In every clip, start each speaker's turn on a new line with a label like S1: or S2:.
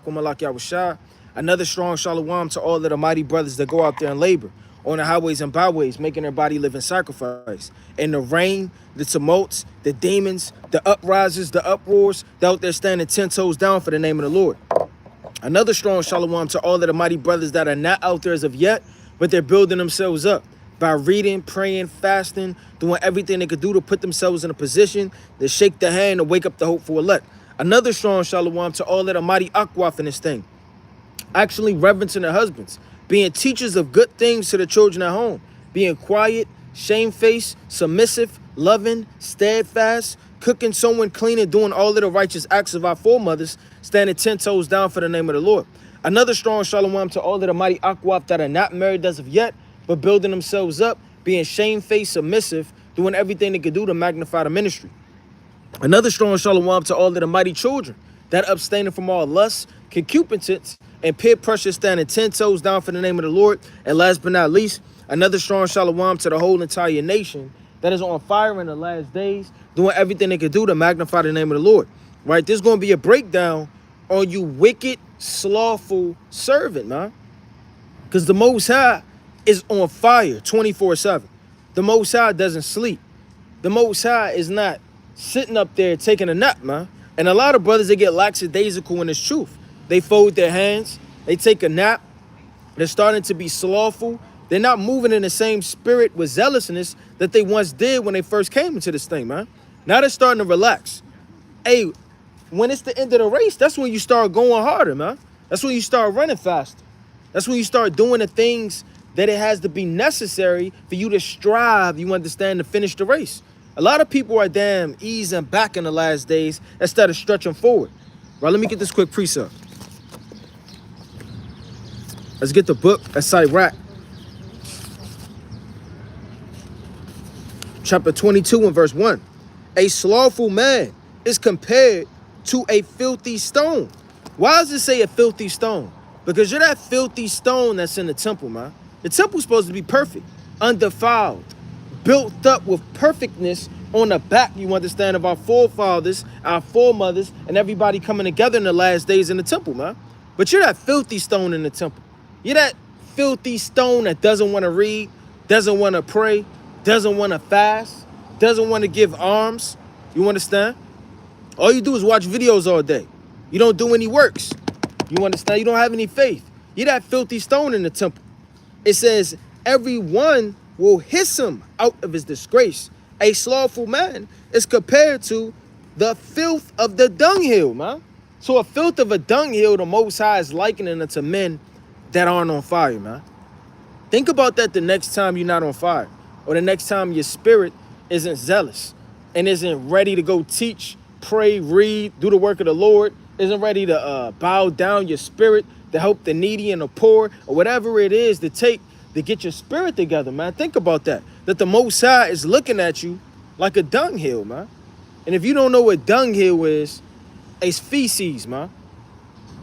S1: Yakum Alak Yahushua. Another strong shalom to all of the mighty brothers that go out there and labor on the highways and byways, making their body living sacrifice. And the rain, the tumults, the demons, the uprises, the uproars, they're out there standing 10 toes down for the name of the Lord. Another strong shalom to all of the mighty brothers that are not out there as of yet, but they're building themselves up by reading, praying, fasting, doing everything they could do to put themselves in a position to shake the hand and wake up the hopeful elect. Another strong shalom to all of the mighty akwaf in this thing, actually reverencing their husbands, being teachers of good things to the children at home, being quiet, shamefaced, submissive, loving, steadfast, cooking, sewing, cleaning, doing all of the righteous acts of our foremothers, standing 10 toes down for the name of the Lord. Another strong shalom to all of the mighty akwaf that are not married as of yet, but building themselves up, being shamefaced, submissive, doing everything they could do to magnify the ministry. Another strong shalom to all of the mighty children that abstaining from all lust, concupiscence, and peer pressure, standing 10 toes down for the name of the Lord. And last but not least, another strong shalom to the whole entire nation that is on fire in the last days, doing everything they can do to magnify the name of the Lord. Right? There's going to be a breakdown on you wicked, slothful servant, man. Because the Most High is on fire 24/7. The Most High doesn't sleep. The Most High is not sitting up there taking a nap, man. And a lot of brothers, they get lackadaisical in this truth. They fold their hands, they take a nap, they're starting to be slothful. They're not moving in the same spirit with zealousness that they once did when they first came into this thing, man. Now they're starting to relax. Hey, when it's the end of the race, that's when you start going harder, man. That's when you start running faster. That's when you start doing the things that it has to be necessary for you to strive, you understand, to finish the race. A lot of people are damn easing back in the last days instead of stretching forward. Right, let me get this quick precept. Let's get the book of Sirach, chapter 22 and verse 1. A slothful man is compared to a filthy stone. Why does it say a filthy stone? Because you're that filthy stone that's in the temple, man. The temple's supposed to be perfect, undefiled, built up with perfectness on the back, you understand, of our forefathers, our foremothers, and everybody coming together in the last days in the temple, man. But you're that filthy stone in the temple. You're that filthy stone that doesn't want to read, doesn't want to pray, doesn't want to fast, doesn't want to give alms. You understand? All you do is watch videos all day. You don't do any works. You understand? You don't have any faith. You're that filthy stone in the temple. It says, everyone will hiss him out of his disgrace. A slothful man is compared to the filth of the dunghill, man. So a filth of a dunghill, the Most High is likening it to men that aren't on fire, man. Think about that the next time you're not on fire, or the next time your spirit isn't zealous and isn't ready to go teach, pray, read, do the work of the Lord, isn't ready to bow down your spirit to help the needy and the poor, or whatever it is to take to get your spirit together, man. Think about that. That the Most High is looking at you like a dunghill, man. And if you don't know what dunghill is, it's feces, man.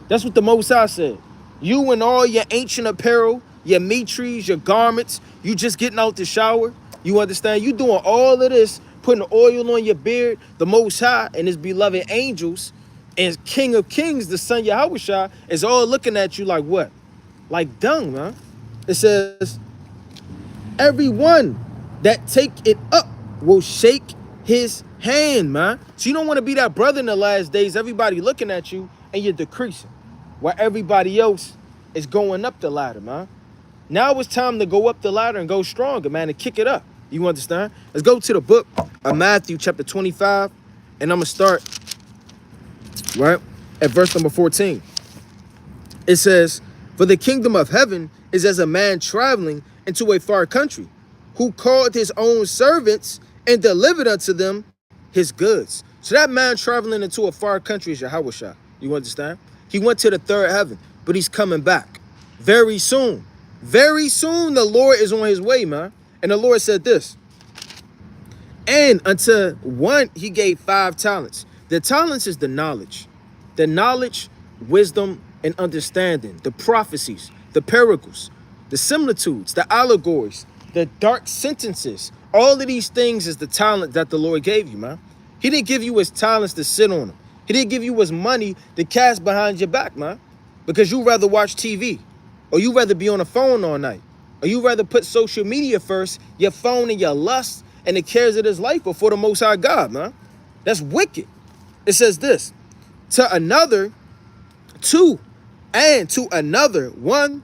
S1: That's what the Most High said. You and all your ancient apparel, your mitres, your garments, you just getting out the shower. You understand? You doing all of this, putting oil on your beard. The Most High and his beloved angels and King of Kings, the Son Yahushua, is all looking at you like what? Like dung, man. It says, everyone that take it up will shake his hand, man. So you don't want to be that brother in the last days, everybody looking at you and you're decreasing, while everybody else is going up the ladder, man. Now it's time to go up the ladder and go stronger, man, and kick it up. You understand? Let's go to the book of Matthew, chapter 25, and I'm going to start, right, at verse number 14. It says, for the kingdom of heaven is as a man traveling into a far country, who called his own servants and delivered unto them his goods. So that man traveling into a far country is Yahushua. You understand? He went to the third heaven, but he's coming back very soon. Very soon the Lord is on his way, man. And the Lord said this, and unto one he gave 5 talents. The talents is the knowledge, wisdom, and understanding, the prophecies, the parables, the similitudes, the allegories, the dark sentences. All of these things is the talent that the Lord gave you, man. He didn't give you his talents to sit on them. He didn't give you his money to cast behind your back, man. because you rather watch TV, or you rather be on the phone all night, or you rather put social media first, your phone and your lust and the cares of this life before the Most High God, man. That's wicked. It says this, to another, two, and to another, one,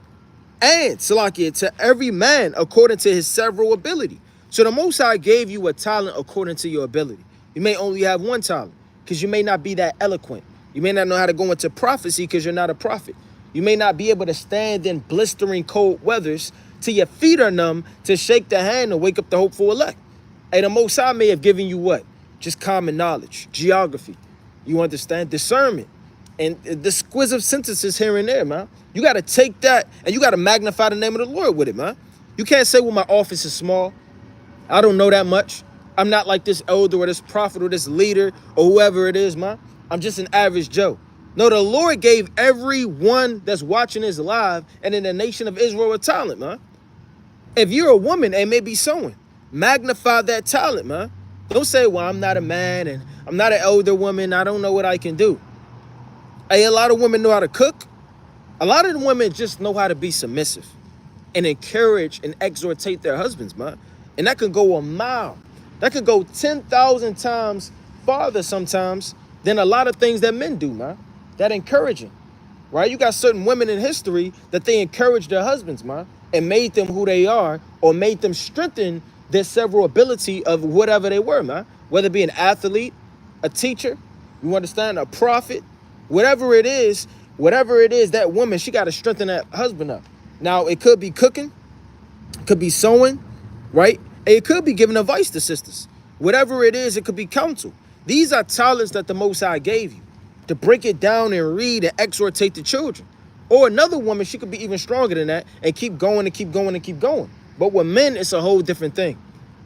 S1: and Salakia, to every man according to his several ability. So the Most High gave you a talent according to your ability. You may only have one talent because you may not be that eloquent. You may not know how to go into prophecy because you're not a prophet. You may not be able to stand in blistering cold weathers till your feet are numb to shake the hand and wake up the hopeful elect. And the Most High may have given you what? Just common knowledge, geography. You understand? Discernment. And the squiz of sentences here and there, man. You got to take that and you got to magnify the name of the Lord with it, man. You can't say, well, my office is small. I don't know that much. I'm not like this elder or this prophet or this leader or whoever it is, man. I'm just an average Joe. No, the Lord gave everyone that's watching this live and in the nation of Israel a talent, man. If you're a woman and maybe sewing, magnify that talent, man. Don't say, well, I'm not a man and I'm not an elder woman. I don't know what I can do. Hey, a lot of women know how to cook. A lot of the women just know how to be submissive and encourage and exhortate their husbands, man. And that can go a mile. That could go 10,000 times farther sometimes than a lot of things that men do, man. That encouraging, right? You got certain women in history that they encouraged their husbands, man, and made them who they are or made them strengthen their several ability of whatever they were, man. Whether it be an athlete, a teacher, you understand, a prophet, whatever it is, that woman, she got to strengthen that husband up. Now, it could be cooking, it could be sewing, right? It could be giving advice to sisters. Whatever it is, it could be counsel. These are talents that the Most High gave you to break it down and read and exhortate the children. Or another woman, she could be even stronger than that and keep going and keep going and keep going. But with men, it's a whole different thing.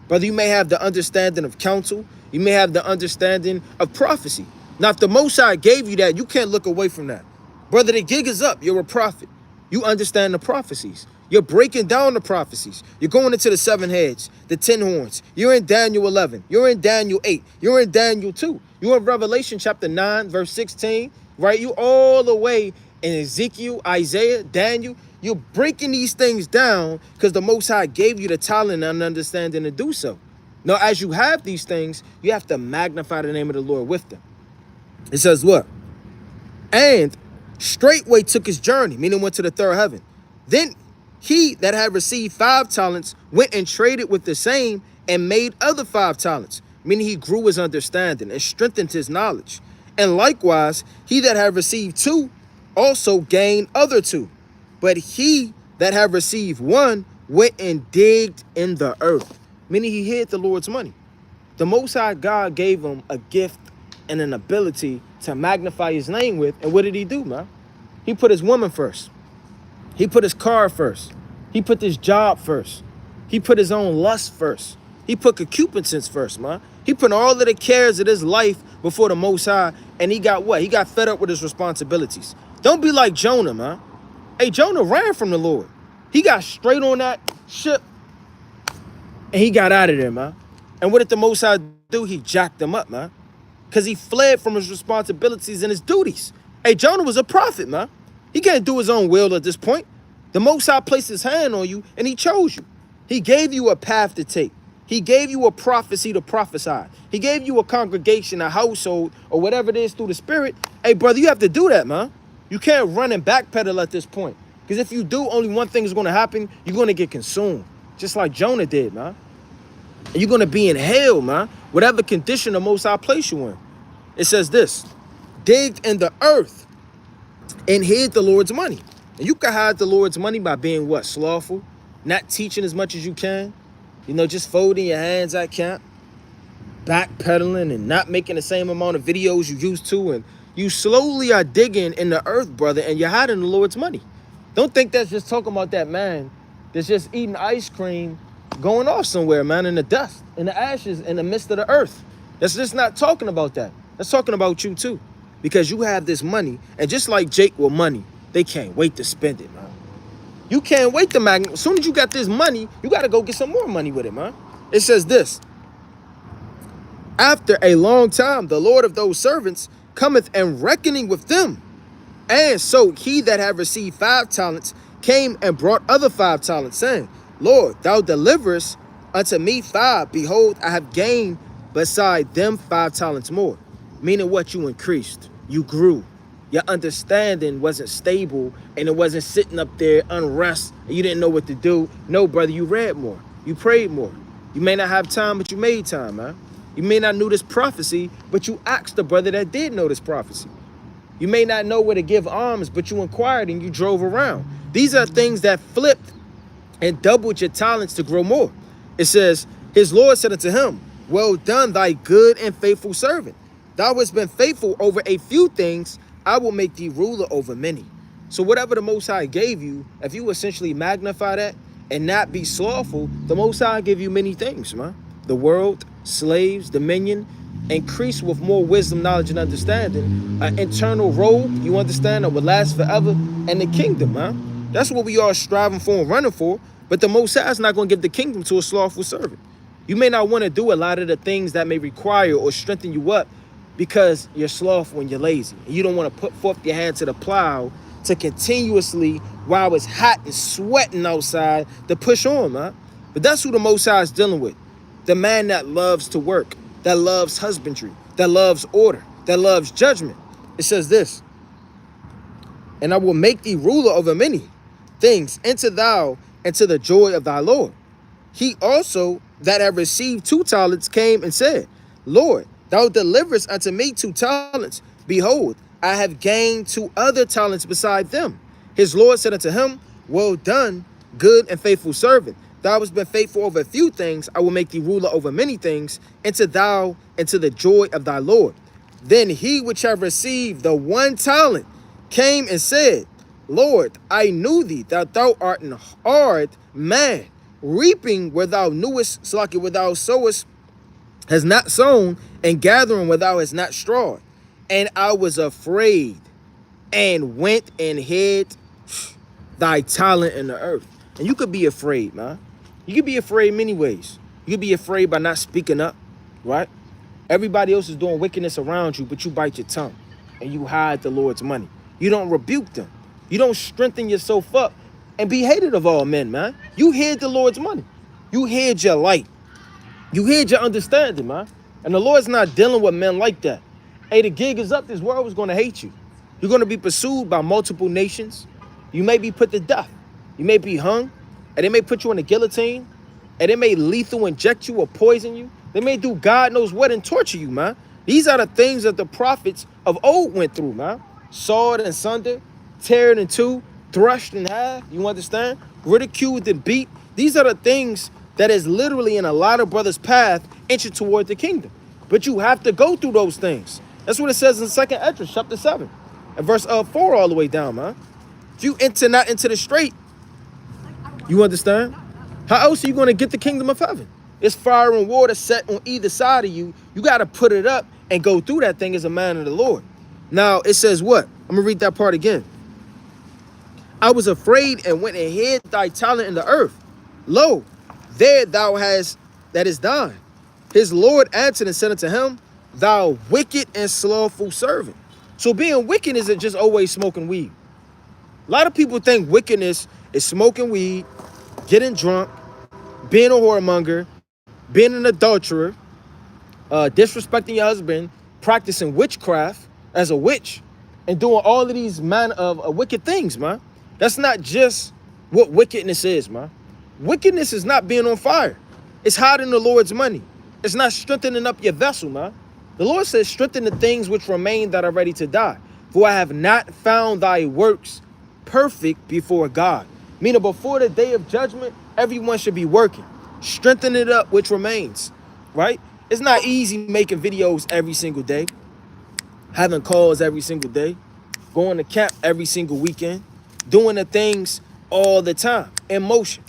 S1: Brother, you may have the understanding of counsel. You may have the understanding of prophecy. Now, if the Most High gave you that, you can't look away from that. Brother, the gig is up. You're a prophet. You understand the prophecies. You're breaking down the prophecies. You're going into the 7 heads, the 10 horns. You're in Daniel 11. You're in Daniel 8. You're in Daniel 2. You're in Revelation chapter 9, verse 16, right? You all the way in Ezekiel, Isaiah, Daniel. You're breaking these things down because the Most High gave you the talent and understanding to do so. Now, as you have these things, you have to magnify the name of the Lord with them. It says what? And straightway took his journey, meaning went to the third heaven. Then he that had received 5 talents went and traded with the same and made other 5 talents, meaning he grew his understanding and strengthened his knowledge. And likewise, he that had received 2 also gained other 2. But he that had received 1 went and digged in the earth, meaning he hid the Lord's money. The Most High God gave him a gift and an ability to magnify his name with. And what did he do, man? He put his woman first. He put his car first. He put his job first. He put his own lust first. He put concupiscence first, man. He put all of the cares of his life before the Most High. And he got what? He got fed up with his responsibilities. Don't be like Jonah, man. Hey, Jonah ran from the Lord. He got straight on that ship and he got out of there, man. And what did the Most High do? He jacked him up, man. Because he fled from his responsibilities and his duties. Hey, Jonah was a prophet, man. He can't do his own will at this point. The Most High placed his hand on you and he chose you. He gave you a path to take. He gave you a prophecy to prophesy. He gave you a congregation, a household, or whatever it is through the Spirit. Hey, brother, you have to do that, man. You can't run and backpedal at this point. Because if you do, only one thing is going to happen. You're going to get consumed. Just like Jonah did, man. And you're going to be in hell, man. Whatever condition the Most High place you in. It says this. Digged in the earth and hid the Lord's money. And you can hide the Lord's money by being what? Slothful. Not teaching as much as you can. You know, just folding your hands at camp. Backpedaling and not making the same amount of videos you used to. And you slowly are digging in the earth, brother, and you're hiding the Lord's money. Don't think that's just talking about that man that's just eating ice cream, going off somewhere, man, in the dust, in the ashes, in the midst of the earth. That's just not talking about that. That's talking about you too. Because you have this money, and just like Jake with money, they can't wait to spend it, man. You can't wait to as soon as you got this money, you got to go get some more money with it, man. It says this. After a long time, the Lord of those servants cometh and reckoning with them. And so he that had received 5 talents came and brought other 5 talents, saying, Lord, thou deliverest unto me 5. Behold, I have gained beside them 5 talents more. Meaning what? You increased. You grew. Your understanding wasn't stable and it wasn't sitting up there unrest and you didn't know what to do. No, brother, you read more. You prayed more. You may not have time, but you made time, man. You may not know this prophecy, but you asked the brother that did know this prophecy. You may not know where to give alms, but you inquired and you drove around. These are things that flipped and doubled your talents to grow more. It says, his Lord said unto him, well done, thy good and faithful servant. Thou hast been faithful over a few things, I will make thee ruler over many. So whatever the Most High gave you, if you essentially magnify that and not be slothful, the Most High give you many things, man. The world, slaves, dominion, increase with more wisdom, knowledge, and understanding. An internal robe, you understand, that will last forever, and the kingdom, man. That's what we are striving for and running for. But the Most High is not going to give the kingdom to a slothful servant. You may not want to do a lot of the things that may require or strengthen you up because you're slothful and you're lazy. And you don't want to put forth your hand to the plow to continuously, while it's hot and sweating outside, to push on, man. But that's who the Most High is dealing with. The man that loves to work, that loves husbandry, that loves order, that loves judgment. It says this, and I will make thee ruler over many things, enter thou into the joy of thy Lord. He also that had received 2 talents came and said, Lord, thou deliverest unto me 2 talents. Behold, I have gained 2 other talents beside them. His Lord said unto him, well done, good and faithful servant. Thou hast been faithful over a few things, I will make thee ruler over many things. Enter thou into the joy of thy Lord. Then he which had received the 1 talent came and said, Lord, I knew thee that thou art an hard man, reaping where thou knewest, Slothful, where thou sowest has not sown, and gathering where thou hast not strawed. And I was afraid, and went and hid thy talent in the earth. And you could be afraid, man. You could be afraid many ways. You could be afraid by not speaking up, right? Everybody else is doing wickedness around you, but you bite your tongue and you hide the Lord's money. You don't rebuke them. You don't strengthen yourself up and be hated of all men, man. You hid the Lord's money. You hid your light. You hid your understanding, man. And the Lord's not dealing with men like that. Hey, the gig is up. This world is going to hate you. You're going to be pursued by multiple nations. You may be put to death. You may be hung, and they may put you in a guillotine, and they may lethal inject you or poison you. They may do God knows what and torture you, man. These are the things that the prophets of old went through, man. Sawed and sundered, teared in two, thrushed in half, you understand? Ridiculed and beat. These are the things that is literally in a lot of brothers' path inching toward the kingdom. But you have to go through those things. That's what it says in 2nd Esdras, chapter 7, and verse 4 all the way down, man. If you enter not into the straight, you understand? How else are you going to get the kingdom of heaven? It's fire and water set on either side of you. You got to put it up and go through that thing as a man of the Lord. Now, it says what? I'm going to read that part again. I was afraid and went and hid thy talent in the earth. Lo, there thou hast that is thine. His Lord answered and said unto him, thou wicked and slothful servant. So being wicked isn't just always smoking weed. A lot of people think wickedness is smoking weed, getting drunk, being a whoremonger, being an adulterer, disrespecting your husband, practicing witchcraft as a witch, and doing all of these wicked things, man. That's not just what wickedness is, man. Wickedness is not being on fire. It's hiding the Lord's money. It's not strengthening up your vessel, man. The Lord says, strengthen the things which remain that are ready to die. For I have not found thy works perfect before God. Meaning before the day of judgment, everyone should be working. Strengthen it up which remains, right? It's not easy making videos every single day, having calls every single day, going to camp every single weekend, doing the things all the time, in motion,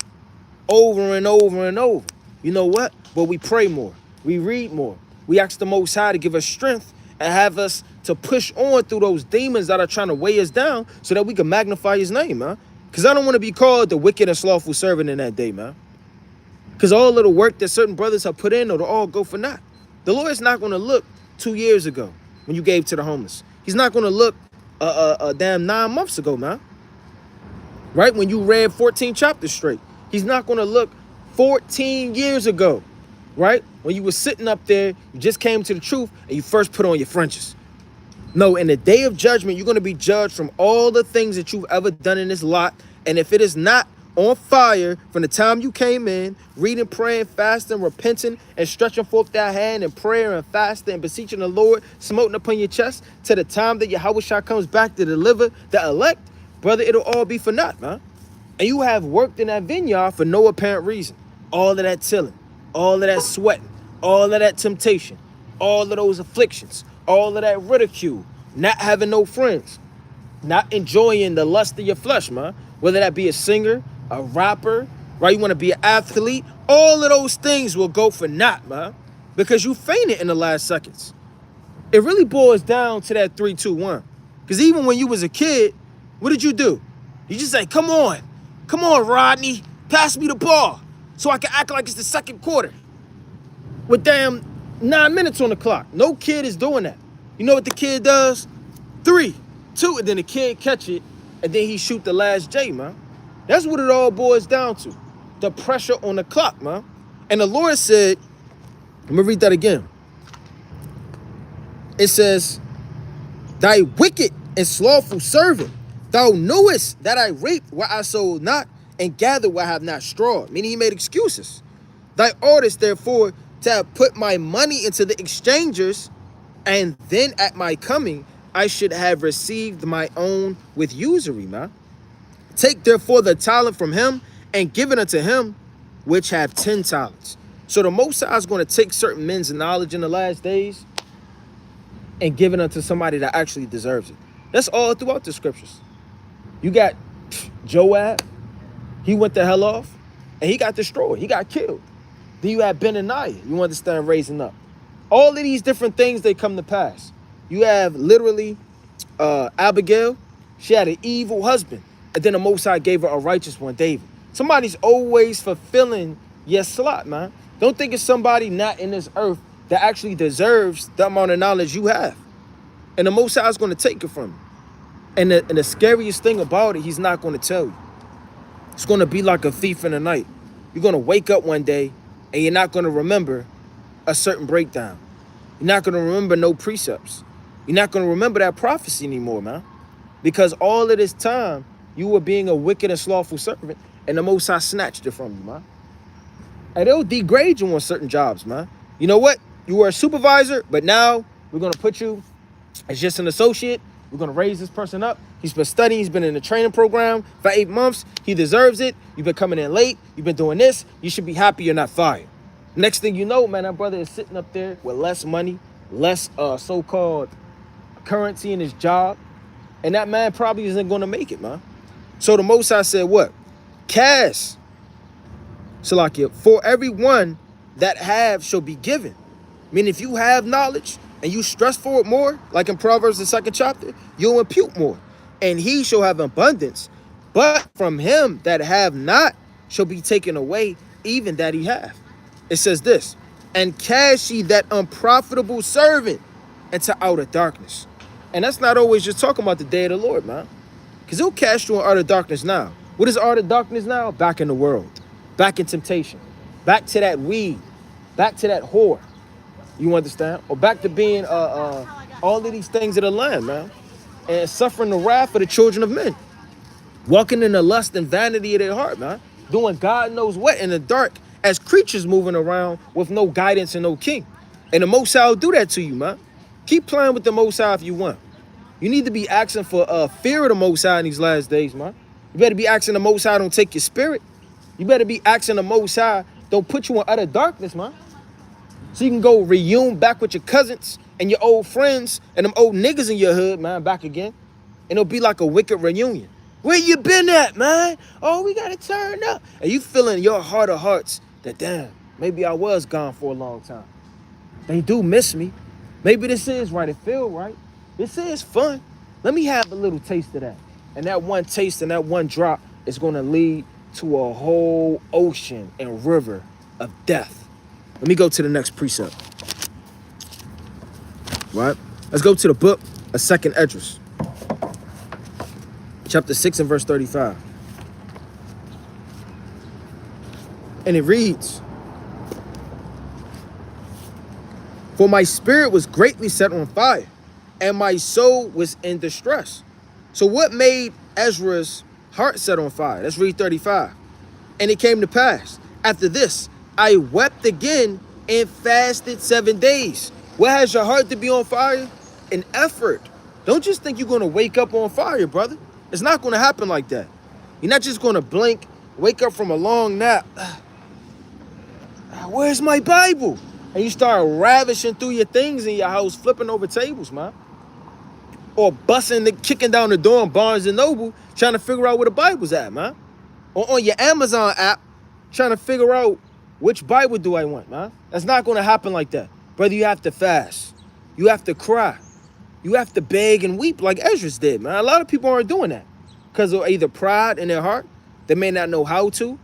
S1: over and over and over. You know what? But we pray more. We read more. We ask the Most High to give us strength and have us to push on through those demons that are trying to weigh us down so that we can magnify his name, man. Because I don't want to be called the wicked and slothful servant in that day, man. Because all of the work that certain brothers have put in, it'll all go for naught. The Lord's not going to look 2 years ago when you gave to the homeless. He's not going to look damn 9 months ago, man. Right? When you read 14 chapters straight. He's not going to look 14 years ago, right? When you were sitting up there, you just came to the truth and you first put on your fringes. No, in the day of judgment, you're going to be judged from all the things that you've ever done in this lot. And if it is not on fire from the time you came in, reading, praying, fasting, repenting, and stretching forth that hand and prayer and fasting and beseeching the Lord, smoting upon your chest, to the time that Yahweh comes back to deliver the elect, brother, it'll all be for naught, man. And you have worked in that vineyard for no apparent reason. All of that tilling, all of that sweating, all of that temptation, all of those afflictions, all of that ridicule, not having no friends, not enjoying the lust of your flesh, man. Whether that be a singer, a rapper, right? You want to be an athlete, all of those things will go for naught, man, because you fainted in the last seconds. It really boils down to that 3, 2, 1. Because even when you was a kid, what did you do? You just say, come on, Rodney, pass me the ball so I can act like it's the second quarter with damn 9 minutes on the clock. No kid is doing that. You know what the kid does? 3, 2, and then the kid catch it, and then he shoot the last J, man. That's what it all boils down to. The pressure on the clock, man. And the Lord said, let me read that again. It says, thy wicked and slothful servant, thou knowest that I reaped what I sowed not, and gathered what I have not strawed. Meaning he made excuses. Thy oughtest, therefore, to have put my money into the exchangers, and then at my coming, I should have received my own with usury, man. Take therefore the talent from him, and give it unto him which have 10 talents. So the Most High is going to take certain men's knowledge in the last days and give it unto somebody that actually deserves it. That's all throughout the scriptures. You got Joab. He went the hell off, and he got destroyed. He got killed. Then you have Benaniah. You understand, raising up. All of these different things, they come to pass. You have literally Abigail. She had an evil husband, and then the Most High gave her a righteous one, David. Somebody's always fulfilling your slot, man. Don't think it's somebody not in this earth that actually deserves the amount of knowledge you have. And the Most High is going to take it from you. And the scariest thing about it, he's not going to tell you. It's going to be like a thief in the night. You're going to wake up one day, and you're not going to remember a certain breakdown. You're not going to remember no precepts. You're not going to remember that prophecy anymore, man. Because all of this time, you were being a wicked and slothful servant, and the Most High snatched it from you, man. And they'll degrade you on certain jobs, man. You know what? You were a supervisor, but now we're going to put you as just an associate. We're going to raise this person up. He's been studying. He's been in the training program for 8 months. He deserves it. You've been coming in late. You've been doing this. You should be happy you're not fired. Next thing you know, man, that brother is sitting up there with less money, less so-called currency in his job. And that man probably isn't going to make it, man. So the Most High said what? Cast, Salakia, for everyone that have shall be given. I mean, if you have knowledge and you stress for it more, like in Proverbs, the 2nd chapter, you'll impute more. And he shall have abundance. But from him that have not shall be taken away, even that he have. It says this, and cast ye that unprofitable servant into outer darkness. And that's not always just talking about the day of the Lord, man. Because he'll cast you in outer darkness now. What is outer darkness now? Back in the world. Back in temptation. Back to that weed. Back to that whore. You understand? Or back to being all of these things of the land, man. And suffering the wrath of the children of men. Walking in the lust and vanity of their heart, man. Doing God knows what in the dark as creatures moving around with no guidance and no king. And the Most High will do that to you, man. Keep playing with the Most High if you want. You need to be asking for fear of the Most High in these last days, man. You better be asking the Most High don't take your spirit. You better be asking the Most High don't put you in utter darkness, man. So you can go reunion back with your cousins and your old friends and them old niggas in your hood, man, back again. And it'll be like a wicked reunion. Where you been at, man? Oh, we got to turn up. And you feeling in your heart of hearts that, damn, maybe I was gone for a long time. They do miss me. Maybe this is right. It feel right. This is fun. Let me have a little taste of that. And that one taste and that one drop is going to lead to a whole ocean and river of death. Let me go to the next precept. Right? Let's go to the book of 2nd Esdras. chapter 6 and verse 35. And it reads, "For my spirit was greatly set on fire, and my soul was in distress." So what made Ezra's heart set on fire? Let's read 35. "And it came to pass, after this, I wept again and fasted 7 days." What has your heart to be on fire? An effort. Don't just think you're going to wake up on fire, brother. It's not going to happen like that. You're not just going to blink, wake up from a long nap. Where's my Bible? And you start ravishing through your things in your house, flipping over tables, man. Or kicking down the door in Barnes and Noble, trying to figure out where the Bible's at, man. Or on your Amazon app, trying to figure out which Bible do I want, man. That's not going to happen like that. Brother, you have to fast. You have to cry. You have to beg and weep like Ezra did, man. A lot of people aren't doing that because of either pride in their heart. They may not know how to.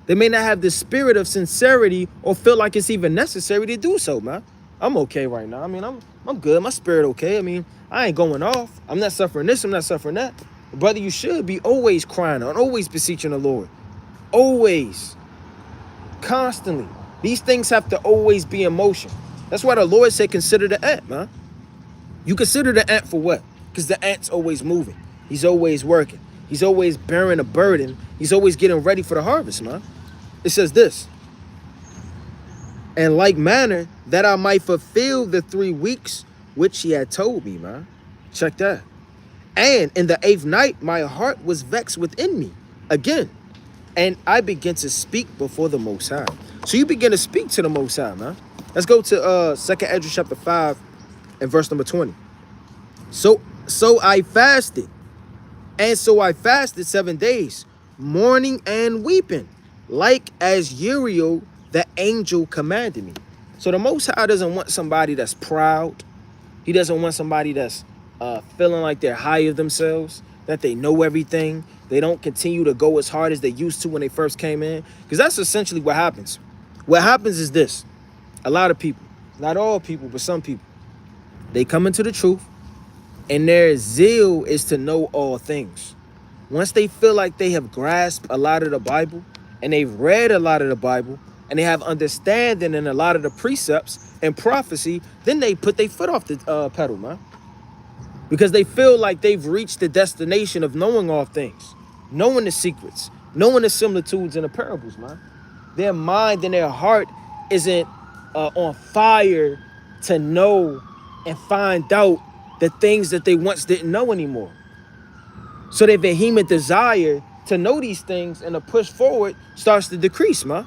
S1: They may not have the spirit of sincerity or feel like it's even necessary to do so, man. I'm okay right now. I mean, I'm good. My spirit okay. I mean, I ain't going off. I'm not suffering this. I'm not suffering that. Brother, you should be always crying out, always beseeching the Lord. Always. Constantly. These things have to always be in motion. That's why the Lord said, consider the ant, man. You consider the ant for what? Because the ant's always moving. He's always working. He's always bearing a burden. He's always getting ready for the harvest, man. It says this, "In like manner that I might fulfill the 3 weeks which he had told me," man. Check that. "And in the 8th night, my heart was vexed within me again. And I began to speak before the Most High." So you begin to speak to the Most High, man. Let's go to 2 Ezra chapter 5 and verse number 20. So I fasted. And so I fasted 7 days, mourning and weeping, like as Uriel the angel commanded me. So the Most High doesn't want somebody that's proud. He doesn't want somebody that's feeling like they're high of themselves, that they know everything. They don't continue to go as hard as they used to when they first came in. Because that's essentially what happens. What happens is this. A lot of people, not all people, but some people, they come into the truth and their zeal is to know all things. Once they feel like they have grasped a lot of the Bible and they've read a lot of the Bible and they have understanding in a lot of the precepts and prophecy, then they put their foot off the pedal, man. Because they feel like they've reached the destination of knowing all things, knowing the secrets, knowing the similitudes and the parables, man. Their mind and their heart isn't on fire to know and find out the things that they once didn't know anymore. So their vehement desire to know these things and to push forward starts to decrease, man.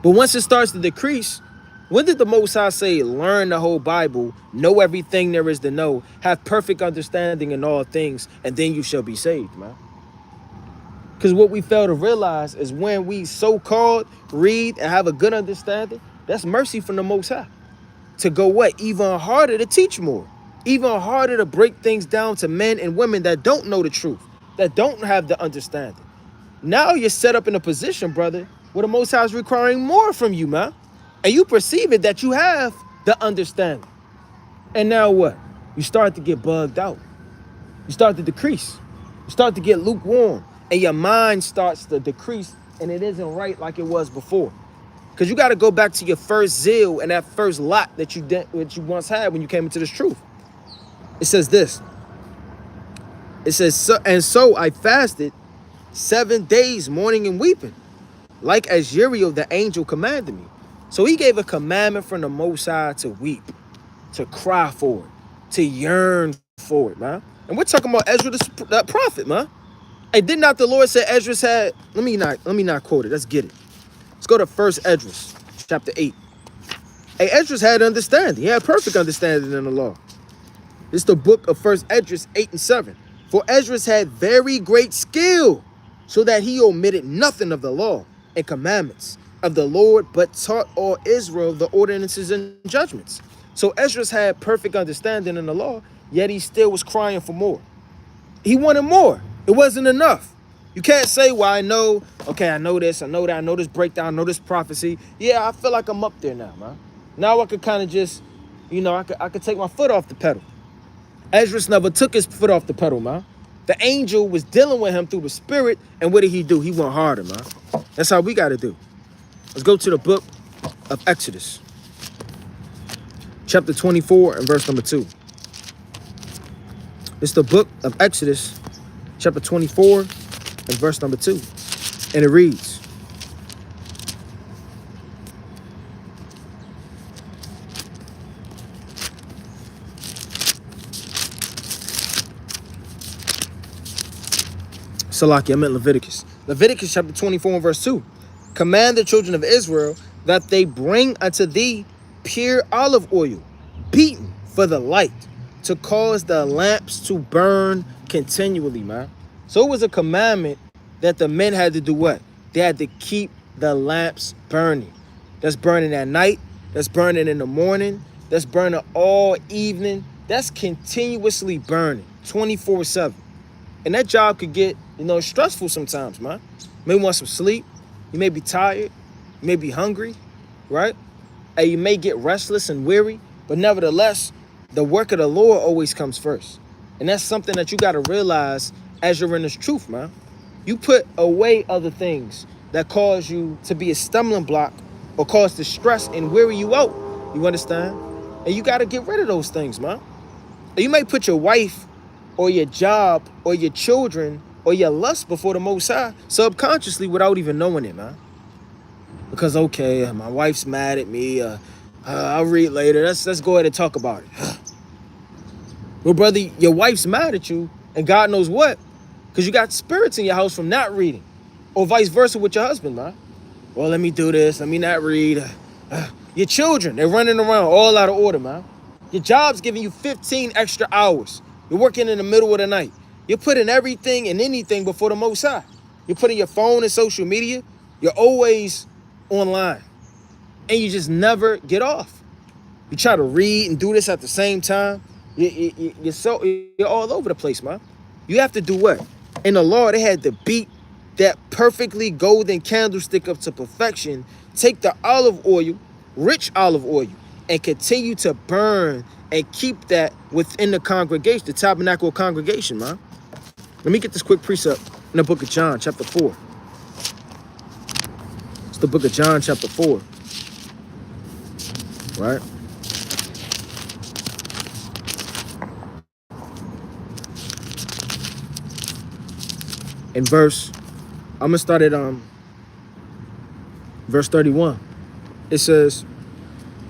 S1: But once it starts to decrease, when did the Most High say, learn the whole Bible, know everything there is to know, have perfect understanding in all things, and then you shall be saved, man? Because what we fail to realize is when we so-called read and have a good understanding, that's mercy from the Most High. To go what? Even harder to teach more. Even harder to break things down to men and women that don't know the truth, that don't have the understanding. Now you're set up in a position, brother, where the Most High is requiring more from you, man. And you perceive it that you have the understanding. And now what? You start to get bugged out. You start to decrease. You start to get lukewarm. And your mind starts to decrease, and it isn't right like it was before. Because you got to go back to your first zeal and that first lot that you once had when you came into this truth. It says this. It says, so I fasted 7 days, mourning and weeping, like as Uriel the angel commanded me. So he gave a commandment from the Most High to weep, to cry for it, to yearn for it, man. And we're talking about Ezra the prophet, man. And did not the Lord say Ezra had, let me not quote it, let's get it. Let's go to 1 Ezra, chapter 8. Hey, Ezra had understanding. He had perfect understanding in the law. It's the book of 1 Ezra 8 and 7. For Ezra had very great skill, so that he omitted nothing of the law and commandments of the Lord, but taught all Israel the ordinances and judgments. So Ezra had perfect understanding in the law, yet he still was crying for more. He wanted more. It wasn't enough. You can't say, well, I know this, I know that, I know this breakdown, I know this prophecy. Yeah, I feel like I'm up there now, man. Now I could kind of just, I could take my foot off the pedal. Ezra never took his foot off the pedal, man. The angel was dealing with him through the spirit, and what did he do? He went harder, man. That's how we got to do. Let's go to the book of Exodus, chapter 24 and verse number 2. It's the book of Exodus, chapter 24 and verse number 2. And it reads, Salaki, I meant Leviticus. Leviticus chapter 24 and verse 2. Command the children of Israel that they bring unto thee pure olive oil, beaten for the light, to cause the lamps to burn continually, man. So it was a commandment that the men had to do what? They had to keep the lamps burning. That's burning at night. That's burning in the morning. That's burning all evening. That's continuously burning 24/7. And that job could get, stressful sometimes, man. You may want some sleep. You may be tired. You may be hungry, right? And you may get restless and weary. But nevertheless, the work of the Lord always comes first. And that's something that you got to realize as you're in this truth, man. You put away other things that cause you to be a stumbling block or cause distress and weary you out. You understand? And you got to get rid of those things, man. You may put your wife or your job or your children or your lust before the Most High subconsciously without even knowing it, man. Because, okay, my wife's mad at me. I'll read later. Let's go ahead and talk about it. Well, brother, your wife's mad at you, and God knows what, because you got spirits in your house from not reading, or vice versa with your husband, man. Well, let me do this. Let me not read. Your children, they're running around all out of order, man. Your job's giving you 15 extra hours. You're working in the middle of the night. You're putting everything and anything before the Most High. You're putting your phone and social media. You're always online, and you just never get off. You try to read and do this at the same time. You're all over the place, man. You have to do what? In the law, they had to beat that perfectly golden candlestick up to perfection, take the olive oil, rich olive oil, and continue to burn and keep that within the congregation, the tabernacle congregation, man. Let me get this quick precept in the book of John, chapter 4. It's the book of John, chapter 4. Right? In I'm going to start at verse 31. It says,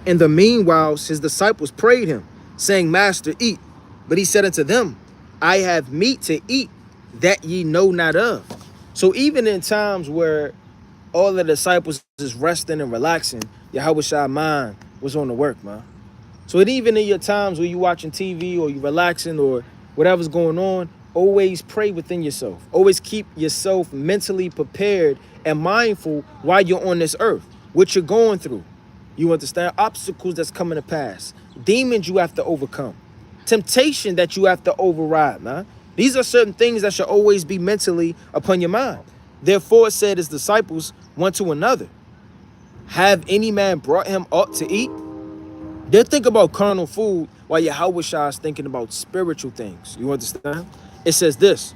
S1: in the meanwhile, his disciples prayed him, saying, Master, eat. But he said unto them, I have meat to eat that ye know not of. So even in times where all the disciples is resting and relaxing, Yahweh mind was on the work, man. So even in your times where you watching TV or you relaxing or whatever's going on, always pray within yourself. Always keep yourself mentally prepared and mindful while you're on this earth, what you're going through. You understand? Obstacles that's coming to pass. Demons you have to overcome. Temptation that you have to override, man. These are certain things that should always be mentally upon your mind. Therefore, it said his disciples one to another, have any man brought him aught to eat? They'll think about carnal food while Yahweh is thinking about spiritual things. You understand? It says this.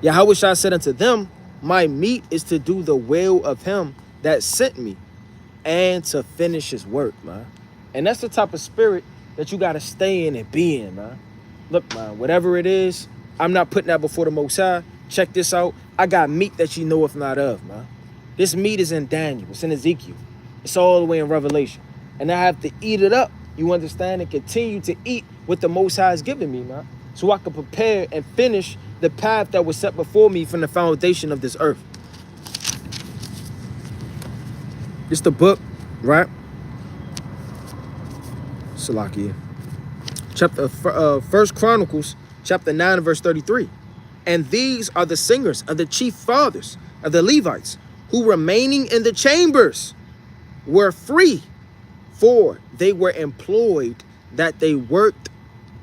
S1: Yahweh said unto them, my meat is to do the will of him that sent me and to finish his work, man. And that's the type of spirit that you got to stay in and be in, man. Look, man, whatever it is, I'm not putting that before the Most High. Check this out. I got meat that you know if not of, man. This meat is in Daniel. It's in Ezekiel. It's all the way in Revelation. And I have to eat it up, you understand, and continue to eat what the Most High has given me, man. So I can prepare and finish the path that was set before me from the foundation of this earth. It's the book, right? Salakia. Chapter 1 Chronicles, chapter 9, verse 33. And these are the singers of the chief fathers of the Levites, who remaining in the chambers were free, for they were employed that they worked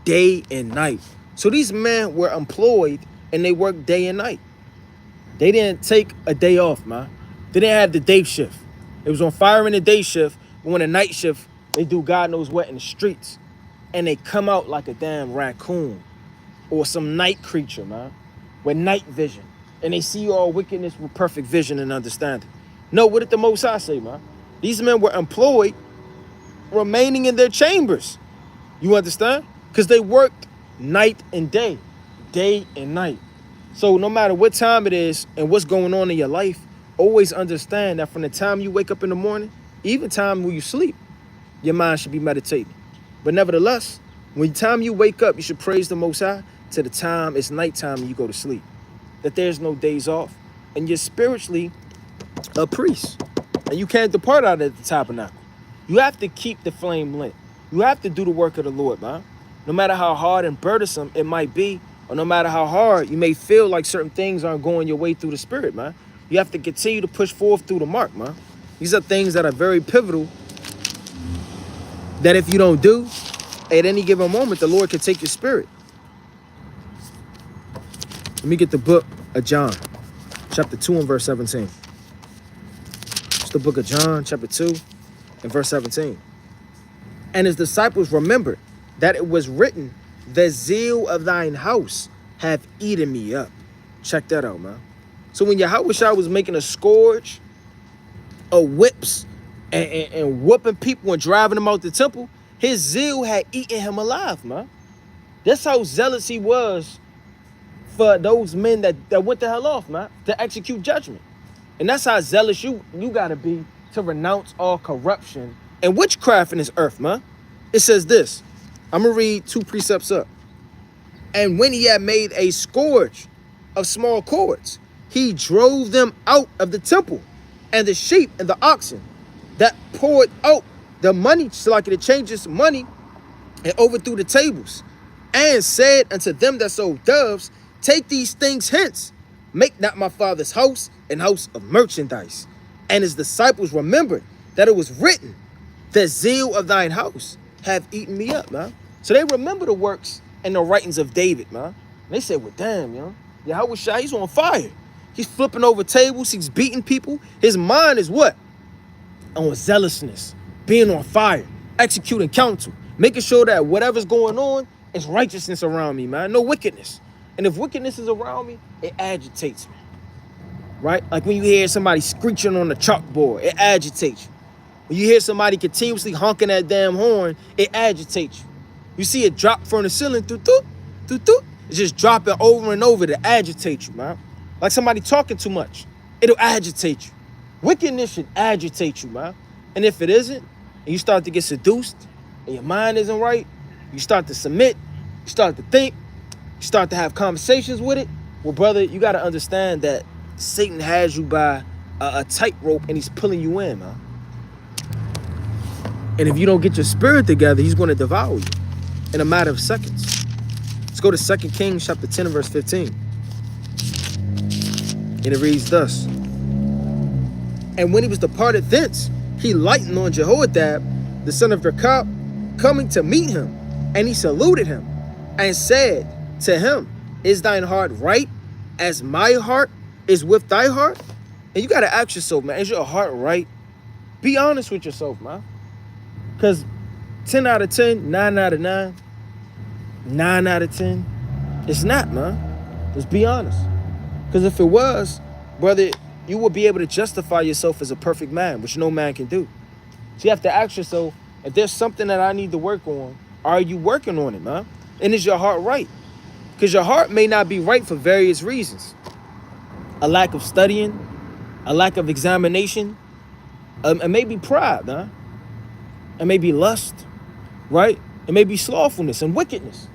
S1: day and night. So these men were employed and they worked day and night. They didn't take a day off, man. They didn't have the day shift. It was on fire in the day shift, but when the night shift, they do God knows what in the streets. And they come out like a damn raccoon. or some night creature, man, with night vision. And they see all wickedness with perfect vision and understanding. No, what did the Most High say, man? These men were employed remaining in their chambers. You understand? Because they worked night and day and night. So no matter what time it is and what's going on in your life, always understand that from the time you wake up in the morning, even time when you sleep, your mind should be meditating. But nevertheless, when the time you wake up, you should praise the Most High to the time it's nighttime and you go to sleep. That there's no days off. And you're spiritually a priest. And you can't depart out of the tabernacle. You have to keep the flame lit. You have to do the work of the Lord, man. No matter how hard and burdensome it might be, or no matter how hard you may feel like certain things aren't going your way through the spirit, man. You have to continue to push forth through the mark, man. These are things that are very pivotal that if you don't do, at any given moment, the Lord can take your spirit. Let me get the book of John, chapter 2 and verse 17. It's the book of John, chapter 2 and verse 17. And his disciples remembered that it was written, the zeal of thine house have eaten me up. Check that out, man. So when Yahushua was making a scourge of whips and whooping people and driving them out the temple, his zeal had eaten him alive, man. That's how zealous he was for those men that went the hell off, man, to execute judgment. And that's how zealous you got to be to renounce all corruption and witchcraft in this earth, man. It says this. I'm going to read 2 precepts up. And when he had made a scourge of small cords, he drove them out of the temple, and the sheep and the oxen that poured out the money, so like it changes money, and overthrew the tables, and said unto them that sold doves, take these things hence, make not my father's house an house of merchandise. And his disciples remembered that it was written, the zeal of thine house have eaten me up, man. So they remember the works and the writings of David, man. And they said, well, damn, Yahushua, he's on fire. He's flipping over tables. He's beating people. His mind is what? On zealousness, being on fire, executing counsel, making sure that whatever's going on is righteousness around me, man. No wickedness. And if wickedness is around me, it agitates me, right? Like when you hear somebody screeching on the chalkboard, it agitates you. When you hear somebody continuously honking that damn horn, it agitates you. You see it drop from the ceiling, it's just dropping over and over to agitate you, man. Like somebody talking too much, it'll agitate you. Wickedness should agitate you, man. And if it isn't, and you start to get seduced, and your mind isn't right, you start to submit, you start to think, you start to have conversations with it, well, brother, you got to understand that Satan has you by a tightrope and he's pulling you in, man. And if you don't get your spirit together, he's going to devour you in a matter of seconds. Let's go to 2 Kings chapter 10 and verse 15. And it reads thus. And when he was departed thence, he lightened on Jehoiada, the son of Rechab, coming to meet him. And he saluted him and said to him, is thine heart right as my heart is with thy heart? And you got to ask yourself, man, is your heart right? Be honest with yourself, man. Because 10 out of 10, 9 out of 9, 9 out of 10, it's not, man. Just be honest. Because if it was, brother, you will be able to justify yourself as a perfect man, which no man can do. So you have to ask yourself, if there's something that I need to work on, are you working on it, man? And is your heart right? Because your heart may not be right for various reasons. A lack of studying, a lack of examination, it may be pride, man. It may be lust, right? It may be slothfulness and wickedness.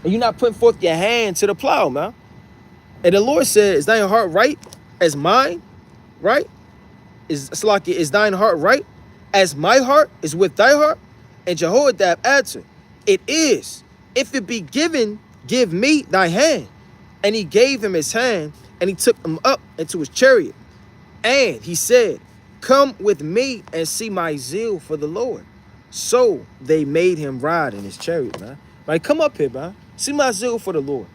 S1: And you're not putting forth your hand to the plow, man. And the Lord said, is thine heart right as mine, right? Is thine heart right as my heart is with thy heart? And Jehoiada answered, it is. If it be given, give me thy hand. And he gave him his hand, and he took him up into his chariot. And he said, come with me and see my zeal for the Lord. So they made him ride in his chariot, man. Like, come up here, man. See my zeal for the Lord.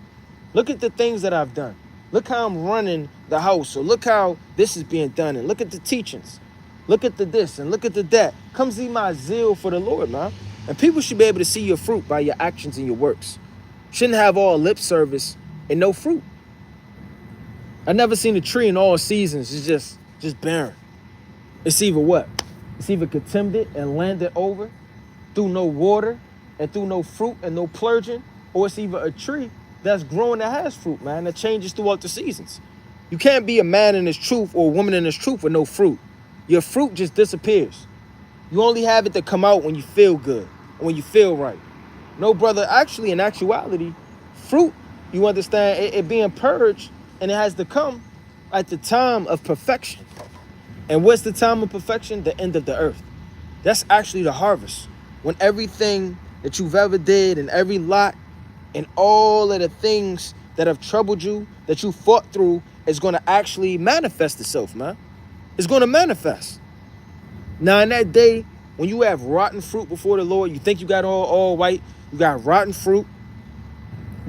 S1: Look at the things that I've done. Look how I'm running the house. Or look how this is being done. And look at the teachings. Look at the this and look at the that. Come see my zeal for the Lord, man. And people should be able to see your fruit by your actions and your works. Shouldn't have all lip service and no fruit. I never seen a tree in all seasons. It's just barren. It's either what? It's either contemned and landed over through no water and through no fruit and no plurging, or it's either a tree that's growing that has fruit, man, that changes throughout the seasons. You can't be a man in his truth or a woman in his truth with no fruit. Your fruit just disappears. You only have it to come out when you feel good and when you feel right. No, brother, actually, in actuality, fruit, you understand, it being purged, and it has to come at the time of perfection. And what's the time of perfection? The end of the earth. That's actually the harvest. When everything that you've ever did and every lot and all of the things that have troubled you, that you fought through, is going to actually manifest itself, man. It's going to manifest. Now, in that day, when you have rotten fruit before the Lord, you think you got all white, you got rotten fruit,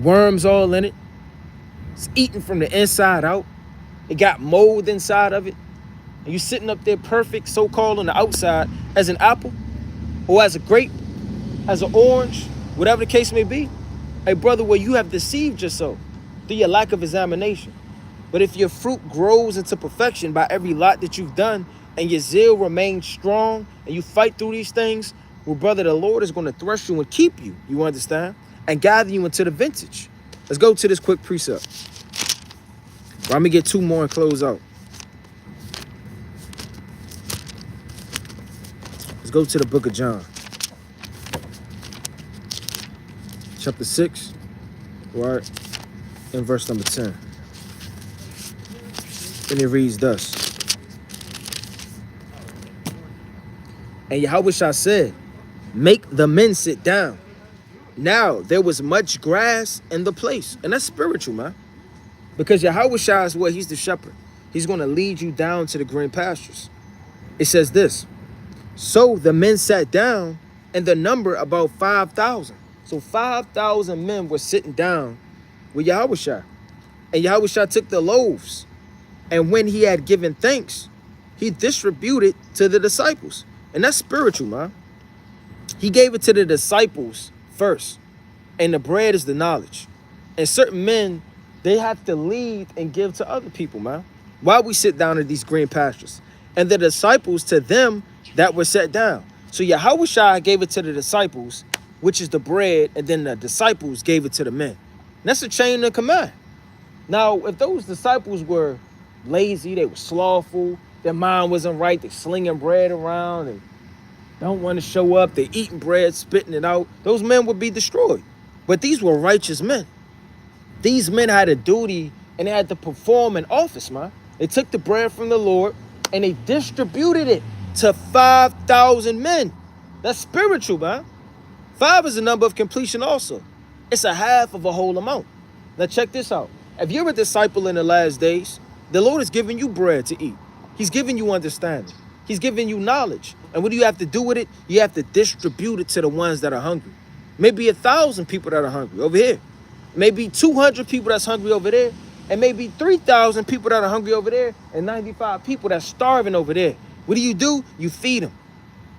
S1: worms all in it. It's eaten from the inside out. It got mold inside of it. And you sitting up there perfect, so-called on the outside, as an apple, or as a grape, as an orange, whatever the case may be. Hey, brother, well, you have deceived yourself through your lack of examination. But if your fruit grows into perfection by every lot that you've done, and your zeal remains strong, and you fight through these things, well, brother, the Lord is going to thresh you and keep you, you understand, and gather you into the vintage. Let's go to this quick precept. Let me get two more and close out. Let's go to the book of John. Chapter 6, right, and verse number 10. And it reads thus. And Yahushua said, make the men sit down. Now there was much grass in the place. And that's spiritual, man. Because Yahushua is what? He's the shepherd. He's going to lead you down to the green pastures. It says this. So the men sat down, and the number about 5,000. So 5,000 men were sitting down with Yahushua. And Yahushua took the loaves. And when he had given thanks, he distributed to the disciples. And that's spiritual, man. He gave it to the disciples first. And the bread is the knowledge. And certain men, they have to lead and give to other people, man. While we sit down at these green pastures. And the disciples to them that were set down. So Yahushua gave it to the disciples, which is the bread, and then the disciples gave it to the men. And that's a chain of command. Now, if those disciples were lazy, they were slothful, their mind wasn't right, they slinging bread around and don't want to show up, they eating bread, spitting it out, those men would be destroyed. But these were righteous men. These men had a duty and they had to perform an office, man. They took the bread from the Lord and they distributed it to 5,000 men. That's spiritual, man. 5 is a number of completion also. It's a half of a whole amount. Now check this out. If you're a disciple in the last days, the Lord is giving you bread to eat. He's giving you understanding. He's giving you knowledge. And what do you have to do with it? You have to distribute it to the ones that are hungry. Maybe 1,000 people that are hungry over here. Maybe 200 people that's hungry over there. And maybe 3,000 people that are hungry over there. And 95 people that's starving over there. What do? You feed them.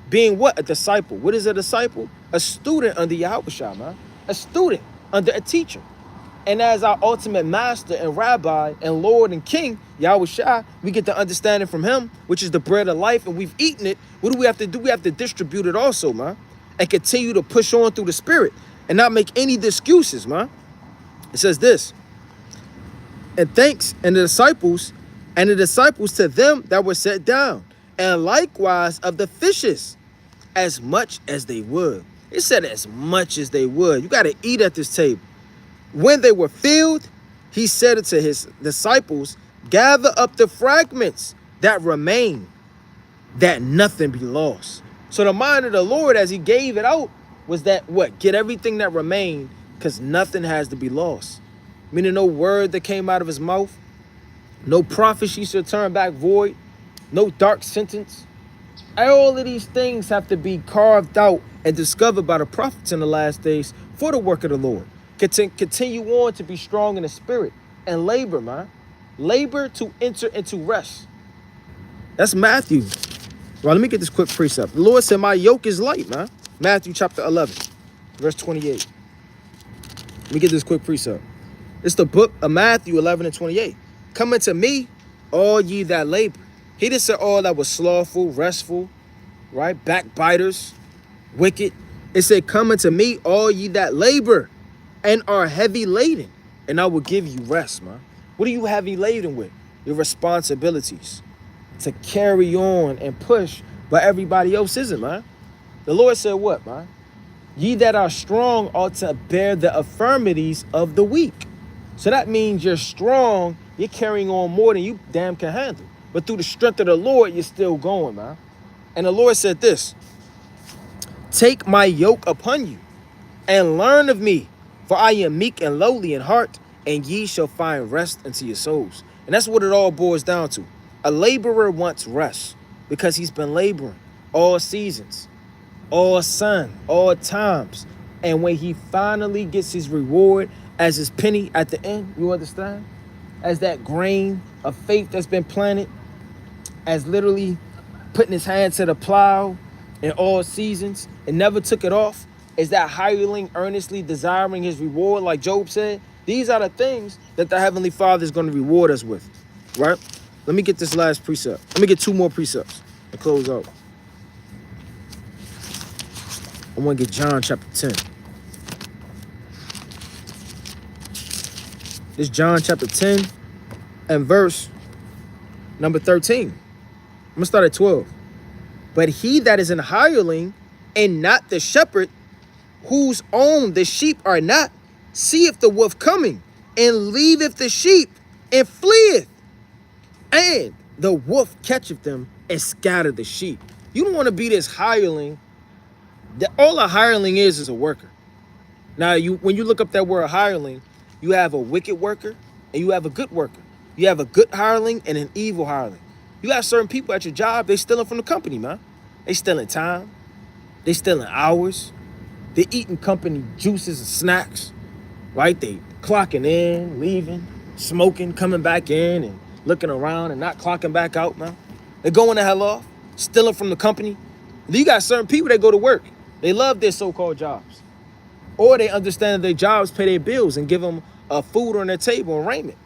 S1: Being what? A disciple. What is a disciple? A student under Yahushua, man. A student under a teacher. And as our ultimate master and rabbi and Lord and King, Yahushua, we get the understanding from him, which is the bread of life, and we've eaten it. What do we have to do? We have to distribute it also, man. And continue to push on through the spirit and not make any excuses, man. It says this. And thanks, and the disciples to them that were set down, and likewise of the fishes, as much as they would. It said as much as they would. You got to eat at this table. When they were filled, he said to his disciples, gather up the fragments that remain, that nothing be lost. So the mind of the Lord as he gave it out was that what? Get everything that remained, because nothing has to be lost. Meaning no word that came out of his mouth, no prophecy shall turn back void, no dark sentence. All of these things have to be carved out and discovered by the prophets in the last days for the work of the Lord. Continue on to be strong in the spirit and labor, man. Labor to enter into rest. That's Matthew. Well, let me get this quick precept. The Lord said, my yoke is light, man. Matthew chapter 11, verse 28. Let me get this quick precept. It's the book of Matthew 11:28. Come unto me, all ye that labor. He didn't say all that was slothful, restful, right? Backbiters, wicked. It said, come unto me, all ye that labor and are heavy laden, and I will give you rest, man. What are you heavy laden with? Your responsibilities to carry on and push, but everybody else isn't, man. The Lord said what, man? Ye that are strong ought to bear the infirmities of the weak. So that means you're strong, you're carrying on more than you damn can handle. But through the strength of the Lord, you're still going, man. And the Lord said this, take my yoke upon you and learn of me, for I am meek and lowly in heart, and ye shall find rest unto your souls. And that's what it all boils down to. A laborer wants rest because he's been laboring all seasons, all sun, all times. And when he finally gets his reward as his penny at the end, you understand? As that grain of faith that's been planted, as literally putting his hand to the plow in all seasons and never took it off, is that hireling earnestly desiring his reward, like Job said. These are the things that the Heavenly Father is going to reward us with, right? Let me get this last precept. Let me get two more precepts to close out. I want to get John chapter 10. This John chapter 10 and verse number 13. I'm going to start at 12. But he that is an hireling and not the shepherd, whose own the sheep are not, seeth the wolf coming, and leaveth the sheep, and fleeth. And the wolf catcheth them, and scatter the sheep. You don't want to be this hireling. All a hireling is a worker. Now, when you look up that word hireling, you have a wicked worker, and you have a good worker. You have a good hireling and an evil hireling. You got certain people at your job, they stealing from the company, man. They stealing time. They stealing hours. They eating company juices and snacks, right? They clocking in, leaving, smoking, coming back in, and looking around and not clocking back out, man. They're going the hell off, stealing from the company. You got certain people that go to work. They love their so-called jobs. Or they understand that their jobs pay their bills and give them food on their table and raiment.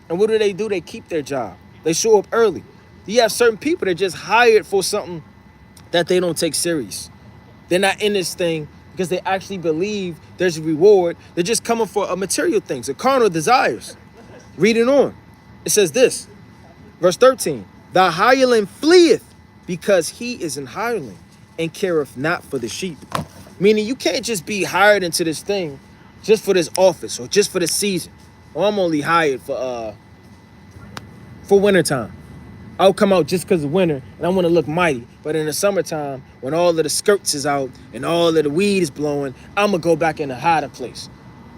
S1: And what do? They keep their job. They show up early. You have certain people that just hired for something that they don't take serious. They're not in this thing because they actually believe there's a reward. They're just coming for material things, carnal desires. Reading on. It says this, verse 13. The hireling fleeth because he is an hireling and careth not for the sheep. Meaning you can't just be hired into this thing just for this office or just for the season. Oh, I'm only hired for wintertime. I'll come out just because of winter and I want to look mighty. But in the summertime, when all of the skirts is out and all of the weed is blowing, I'm going to go back in a hotter place.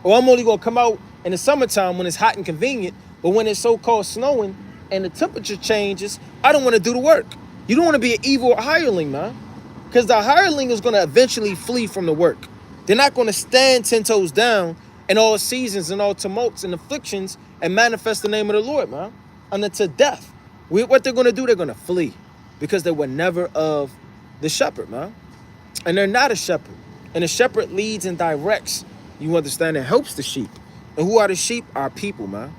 S1: Or I'm only going to come out in the summertime when it's hot and convenient. But when it's so-called snowing and the temperature changes, I don't want to do the work. You don't want to be an evil hireling, man. Because the hireling is going to eventually flee from the work. They're not going to stand 10 toes down in all seasons and all tumults and afflictions and manifest the name of the Lord, man, unto death. What they're going to do, they're going to flee because they were never of the shepherd, man. And they're not a shepherd. And the shepherd leads and directs, you understand, and helps the sheep. And who are the sheep? Our people, man,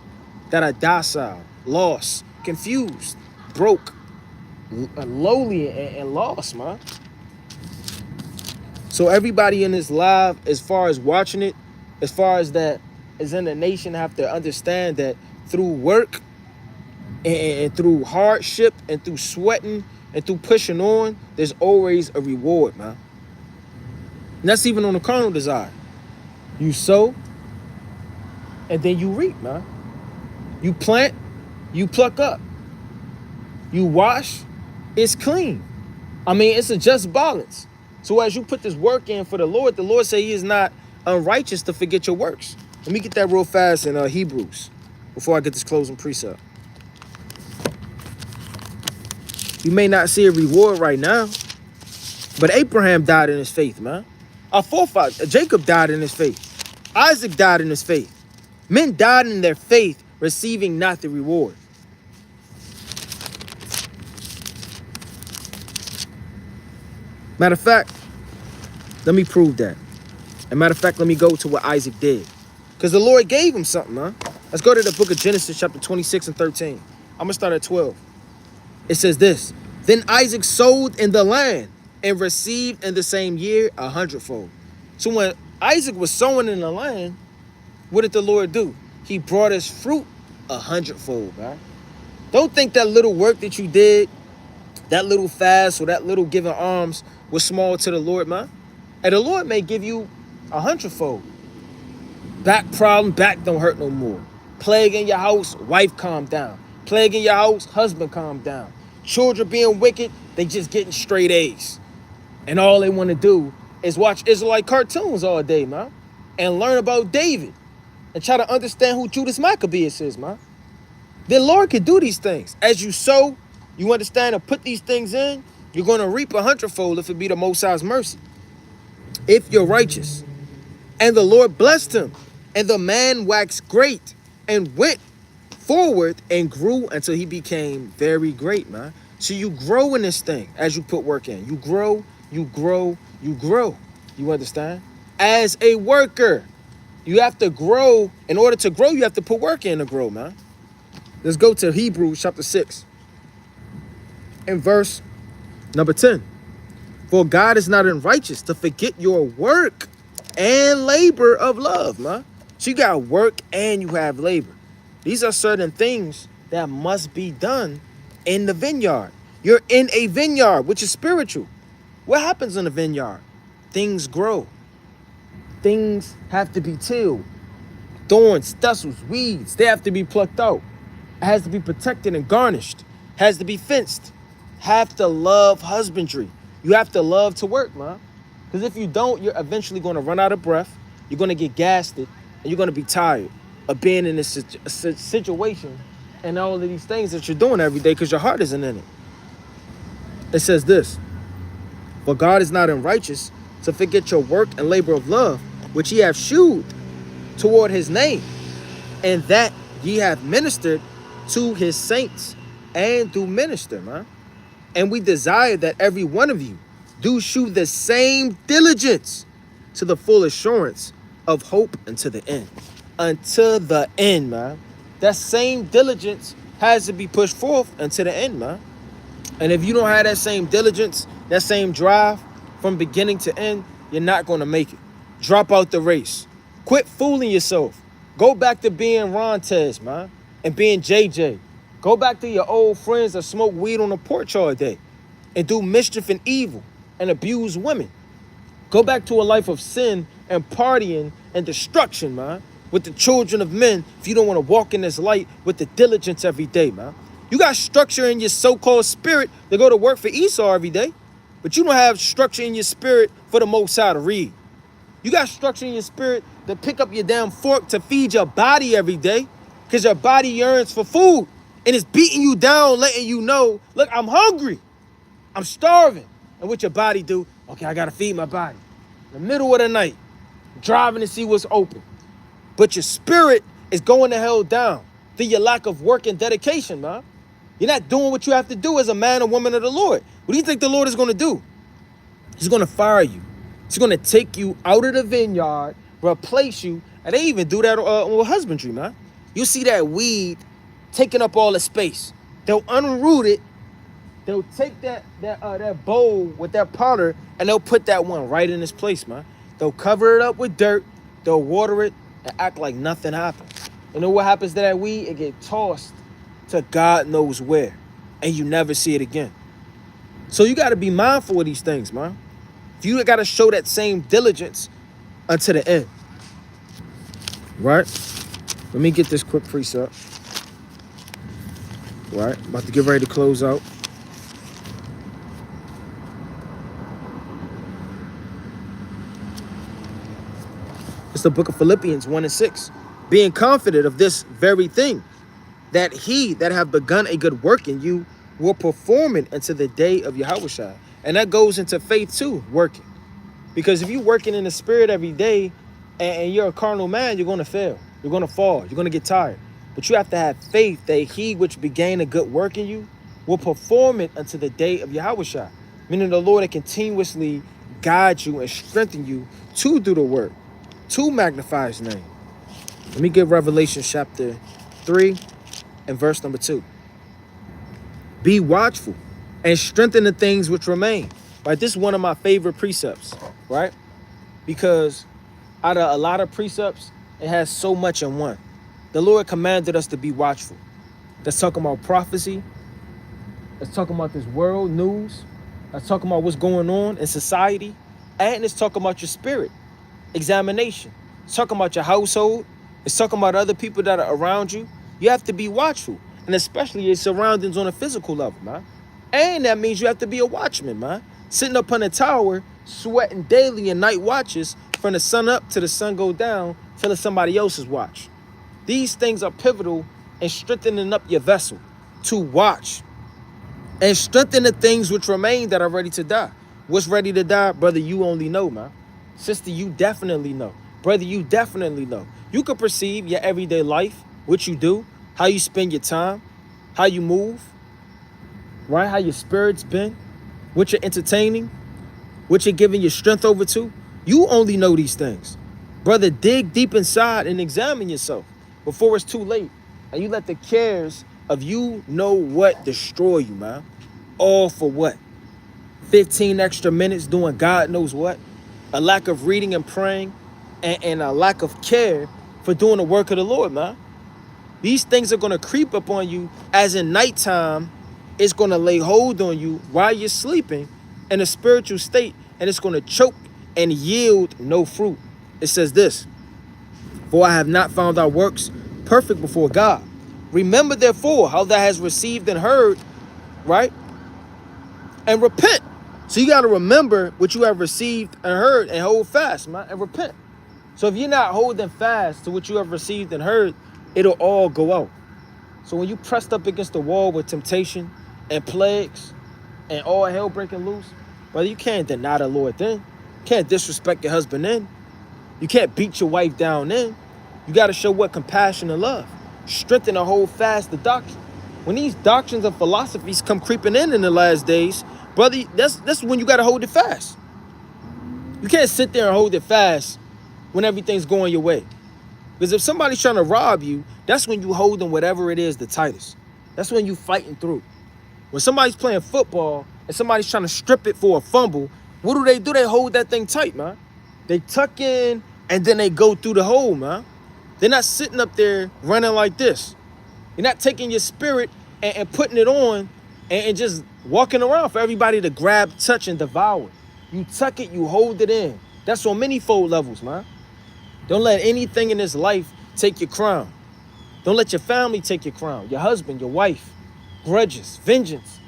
S1: that are docile, lost, confused, broke, lowly, and lost, man. So everybody in this live, as far as watching it, as far as that is in the nation, have to understand that through work and through hardship and through sweating and through pushing on, there's always a reward, man. And that's even on the carnal desire. You sow and then you reap, man. You plant, you pluck up. You wash, it's clean. I mean, it's a just balance. So as you put this work in for the Lord say he is not unrighteous to forget your works. Let me get that real fast in Hebrews before I get this closing precept. You may not see a reward right now, but Abraham died in his faith, man. Our forefather, Jacob died in his faith. Isaac died in his faith. Men died in their faith, receiving not the reward. Matter of fact, let me prove that. And matter of fact, let me go to what Isaac did. Because the Lord gave him something, man. Let's go to the book of Genesis, chapter 26 and 13. I'm going to start at 12. It says this. Then Isaac sowed in the land and received in the same year 100-fold. So when Isaac was sowing in the land, what did the Lord do? He brought us fruit 100-fold, man. Don't think that little work that you did, that little fast or that little giving alms was small to the Lord, man. And the Lord may give you 100-fold. Back problem, back don't hurt no more. Plague in your house, wife calm down. Plague in your house, husband calm down. Children being wicked, they just getting straight A's. And all they want to do is watch Israelite cartoons all day, man. And learn about David. And try to understand who Judas Maccabeus is, man. The Lord can do these things. As you sow, you understand and put these things in, you're going to reap 100-fold if it be the Most High's mercy. If you're righteous. And the Lord blessed him. And the man waxed great and went forward and grew until he became very great, man. So you grow in this thing as you put work in. You grow, you grow, you grow. You understand? As a worker, you have to grow. In order to grow, you have to put work in to grow, man. Let's go to Hebrews chapter 6 and verse number 10. For God is not unrighteous to forget your work and labor of love, man. So you got work and you have labor. These are certain things that must be done in the vineyard. You're in a vineyard, which is spiritual. What happens in the vineyard? Things grow. Things have to be tilled. Thorns, thistles, weeds, they have to be plucked out. It has to be protected and garnished. It has to be fenced. Have to love husbandry. You have to love to work, man. Because if you don't, you're eventually going to run out of breath. You're going to get gassed. And you're going to be tired of being in this situation and all of these things that you're doing every day because your heart isn't in it. It says this. For God is not unrighteous to forget your work and labor of love, which ye have shewed toward his name, and that ye have ministered to his saints and do minister, man. And we desire that every one of you do shew the same diligence to the full assurance of hope unto the end. Until the end, man. That same diligence has to be pushed forth until the end, man. And if you don't have that same diligence, that same drive from beginning to end, you're not going to make it. Drop out the race. Quit fooling yourself. Go back to being Rontez, man, and being JJ. Go back to your old friends that smoke weed on the porch all day and do mischief and evil and abuse women. Go back to a life of sin and partying and destruction, man, with the children of men if you don't want to walk in this light with the diligence every day, man. You got structure in your so-called spirit to go to work for Esau every day, but you don't have structure in your spirit for the Most High to read. You got structure in your spirit to pick up your damn fork to feed your body every day because your body yearns for food and it's beating you down, letting you know, look, I'm hungry. I'm starving. And what your body do? Okay, I got to feed my body. In the middle of the night, driving to see what's open. But your spirit is going to hell down through your lack of work and dedication, man. You're not doing what you have to do as a man or woman of the Lord. What do you think the Lord is going to do? He's going to fire you. He's going to take you out of the vineyard, replace you. And they even do that with husbandry, man. You see that weed taking up all the space. They'll unroot it. They'll take that bowl with that powder and they'll put that one right in its place, man. They'll cover it up with dirt. They'll water it and act like nothing happened. You know what happens to that weed? It gets tossed to God knows where. And you never see it again. So you got to be mindful of these things, man. You got to show that same diligence unto the end. Right? Let me get this quick precept. Right? About to get ready to close out. It's the book of Philippians 1 and 6. Being confident of this very thing, that he that have begun a good work in you will perform it until the day of Yahushua. And that goes into faith too, working. Because if you're working in the spirit every day and you're a carnal man, you're going to fail. You're going to fall. You're going to get tired. But you have to have faith that he which began a good work in you will perform it until the day of Yahushua. Meaning the Lord that continuously guide you and strengthen you to do the work, to magnify his name. Let me get Revelation chapter 3 and verse number 2. Be watchful and strengthen the things which remain. Right? This is one of my favorite precepts, right? Because out of a lot of precepts, it has so much in one. The Lord commanded us to be watchful. That's talking about prophecy. That's talking about this world news. That's talking about what's going on in society. And it's talking about your spirit examination. It's talking about your household. It's talking about other people that are around you. You have to be watchful. And especially your surroundings on a physical level, man. And that means you have to be a watchman, man. Sitting up on a tower, sweating daily in night watches from the sun up to the sun go down, filling somebody else's watch. These things are pivotal in strengthening up your vessel to watch and strengthen the things which remain that are ready to die. What's ready to die, brother, you only know, man. Sister, you definitely know. Brother, you definitely know. You can perceive your everyday life, what you do, how you spend your time, how you move, right? How your spirit's been, what you're entertaining, what you're giving your strength over to. You only know these things. Brother, dig deep inside and examine yourself before it's too late. And you let the cares of you know what destroy you, man. All for what? 15 extra minutes doing God knows what? A lack of reading and praying and a lack of care for doing the work of the Lord, man. These things are going to creep up on you as in nighttime. It's going to lay hold on you while you're sleeping in a spiritual state, and it's going to choke and yield no fruit. It says this, for I have not found our works perfect before God. Remember therefore how thou hast received and heard, right? And repent. So you got to remember what you have received and heard and hold fast, man, and repent. So if you're not holding fast to what you have received and heard, it'll all go out. So when you pressed up against the wall with temptation and plagues and all hell breaking loose, brother, you can't deny the Lord then. You can't disrespect your husband then. You can't beat your wife down then. You got to show what? Compassion and love. Strengthen and hold fast the doctrine. When these doctrines and philosophies come creeping in the last days, brother, that's when you got to hold it fast. You can't sit there and hold it fast when everything's going your way. Because if somebody's trying to rob you, that's when you holding whatever it is the tightest. That's when you fighting through. When somebody's playing football and somebody's trying to strip it for a fumble, what do? They hold that thing tight, man. They tuck in and then they go through the hole, man. They're not sitting up there running like this. You're not taking your spirit and putting it on and just walking around for everybody to grab, touch, and devour. You tuck it, you hold it in. That's on many fold levels, man. Don't let anything in this life take your crown. Don't let your family take your crown. Your husband, your wife, grudges, vengeance,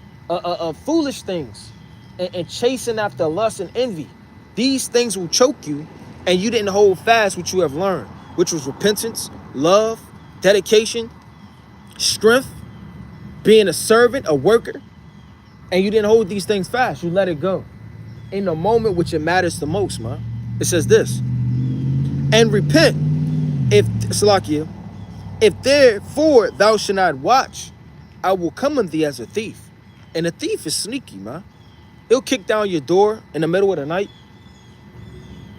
S1: foolish things, and chasing after lust and envy. These things will choke you, and you didn't hold fast what you have learned, which was repentance, love, dedication, strength, being a servant, a worker, and you didn't hold these things fast. You let it go. In the moment which it matters the most, man. It says this, and repent, if Salakia, if therefore thou shalt not watch, I will come on thee as a thief. And a thief is sneaky, man. He'll kick down your door in the middle of the night.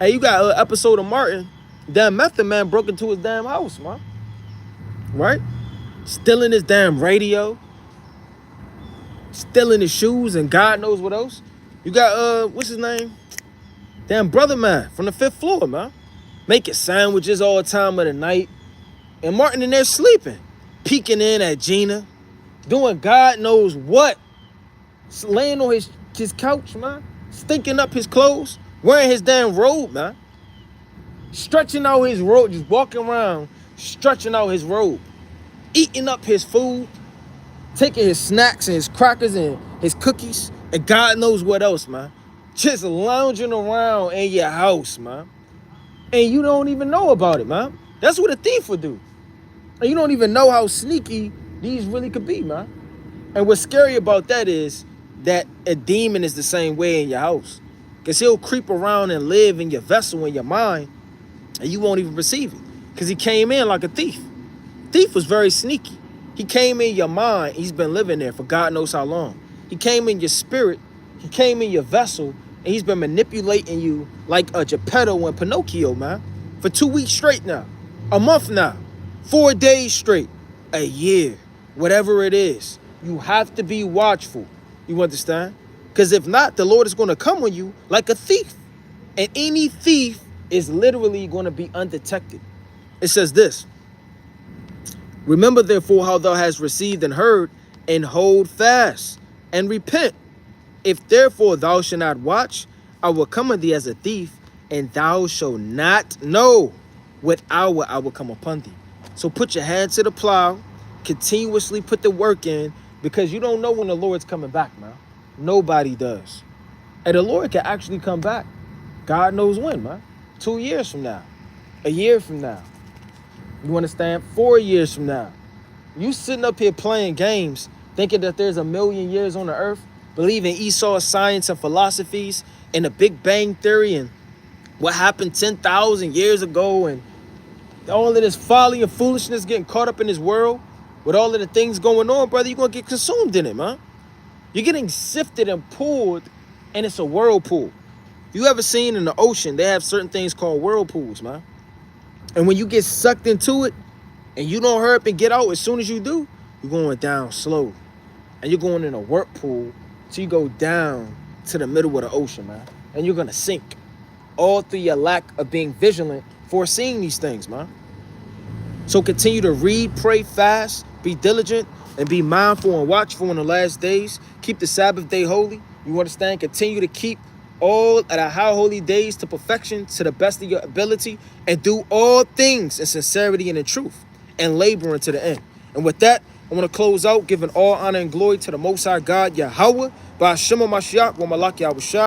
S1: Hey, you got an episode of Martin, damn Method Man broke into his damn house, man. Right? Stealing his damn radio. Stealing his shoes and God knows what else. You got, what's his name? Damn Brother Man from the 5th floor, man. Making sandwiches all the time of the night. And Martin in there sleeping. Peeking in at Gina. Doing God knows what. Laying on his couch, man. Stinking up his clothes. Wearing his damn robe, man. Stretching out his robe. Just walking around. Stretching out his robe. Eating up his food. Taking his snacks and his crackers and his cookies. And God knows what else, man. Just lounging around in your house, man. And you don't even know about it, man. That's what a thief would do. And you don't even know how sneaky these really could be, man. And what's scary about that is that a demon is the same way in your house. Because he'll creep around and live in your vessel, in your mind, and you won't even perceive it. Because he came in like a thief. Thief was very sneaky. He came in your mind. He's been living there for God knows how long. He came in your spirit. He came in your vessel. And he's been manipulating you like a Geppetto and Pinocchio, man. For 2 weeks straight now. A month now, 4 days straight, a year, whatever it is. You have to be watchful. You understand? Because if not, the Lord is going to come on you like a thief. And any thief is literally going to be undetected. It says this: remember therefore how thou hast received and heard, and hold fast, and repent. If therefore thou shalt not watch, I will come on thee as a thief, and thou shalt not know what hour I will come upon thee. So put your hand to the plow, continuously put the work in, because you don't know when the Lord's coming back, man. Nobody does. And the Lord can actually come back. God knows when, man. 2 years from now, a year from now. You understand? 4 years from now. You sitting up here playing games, thinking that there's a million years on the earth, believing Esau's science and philosophies and the Big Bang Theory and what happened 10,000 years ago, and all of this folly and foolishness getting caught up in this world with all of the things going on, brother, you're going to get consumed in it, man. You're getting sifted and pulled, and it's a whirlpool. You ever seen in the ocean, they have certain things called whirlpools, man. And when you get sucked into it and you don't hurry up and get out, as soon as you do, you're going down slow. And you're going in a whirlpool till you go down to the middle of the ocean, man. And you're going to sink. All through your lack of being vigilant, foreseeing these things, man. So continue to read, pray, fast, be diligent, and be mindful and watchful in the last days. Keep the Sabbath day holy. You understand? Continue to keep all of the high holy days to perfection, to the best of your ability, and do all things in sincerity and in truth, and labor unto the end. And with that, I want to close out giving all honor and glory to the Most High God, Yahweh, by Hashem Mashiach, wa Malak Yahushua.